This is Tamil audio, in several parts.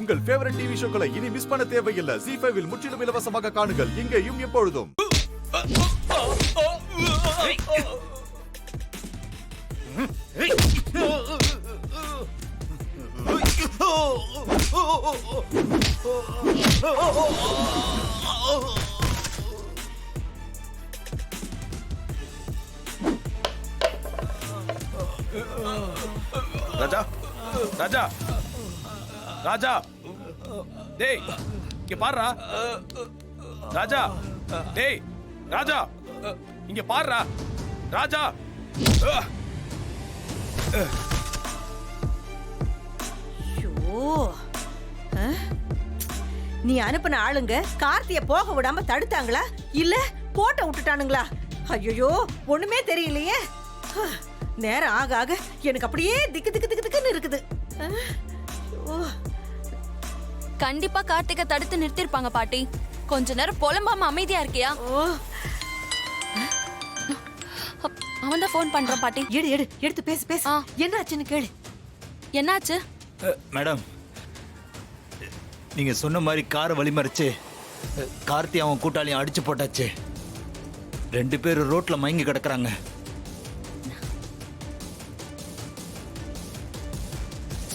உங்கள் ஃபேவரட் டிவி ஷோக்களை இனி மிஸ் பண்ண தேவையில்லை. ZEE5 இல் முற்றிலும் இலவசமாக காணுங்கள். இங்கேயும் எப்பொழுதும். ராஜா ராஜா ராஜா டேய் இங்க பாருடா ராஜா டேய் ராஜா இங்க பாருடா ராஜா நீ அனுப்பின ஆளுங்க கார்த்திய போக விடாம தடுத்தாங்களா இல்ல போட்ட விட்டுட்டானுங்களா? ஐயோ ஒண்ணுமே தெரியலையே. நேரம் ஆக ஆக எனக்கு அப்படியே திக்கு திக்கு திக்கு திக்குன்னு இருக்குது. கண்டிப்பா கார்த்திகை தடுத்து நிறுத்திருப்பாங்க பாட்டி. கொஞ்ச நேரம் புலம்பாம அமைதியா இருக்கியா? அவன் தான் போன் பண்றான் பாட்டி. எடுத்து பேசு பேசு. என்னாச்சுன்னு கேளு. என்னாச்சு மேடம்? நீங்க சொன்ன மாதிரி காரை வழிமறிச்சு கார்த்தி அவன் கூட்டாளியும் அடிச்சு போட்டாச்சு. 2 பேர் ரோட்ல மயங்கி கிடக்குறாங்க.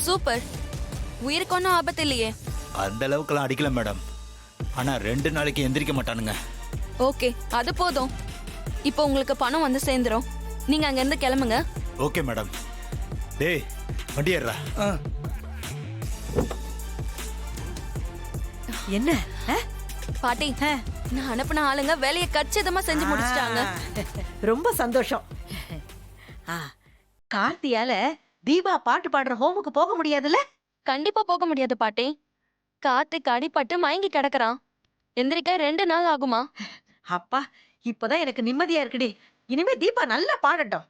சூப்பர். உயிருக்கு ஒன்றும் ஆபத்து இல்லையே? அந்த அளவுக்குலாம் அடிக்கல மேடம். ஆனா 2 நாளைக்கு எந்திரிக்க மாட்டானுங்க. ஓகே, அது போதும். இப்போ உங்களுக்கு பணம் வந்து சேர்ந்துரும். நீங்க அங்க இருந்து கிளம்புங்க. Okay madam. டேய் வண்டி ஏறா. என்ன பாட்டி, நான் அனுப்பின ஆளுங்க வேலையை கச்சிதமா செஞ்சு முடிச்சிட்டாங்க. ரொம்ப சந்தோஷம். கார்த்தியால தீபா பாட்டு பாடுற ஹோமுக்கு போக முடியாதுல்ல? கண்டிப்பா போக முடியாது பாட்டி. கார்த்திக் அடிபட்டு மயங்கி கிடக்குறான். எந்திரிக்க 2 நாள் ஆகுமா? அப்பா, இப்பதான் எனக்கு நிம்மதியா இருக்குடி. இனிமே தீபா நல்லா பாடட்டும்.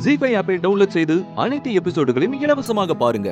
ZEE5 ஆப்பை டவுன்லோட் செய்து அனைத்து எபிசோடுகளையும் இலவசமாக பாருங்க.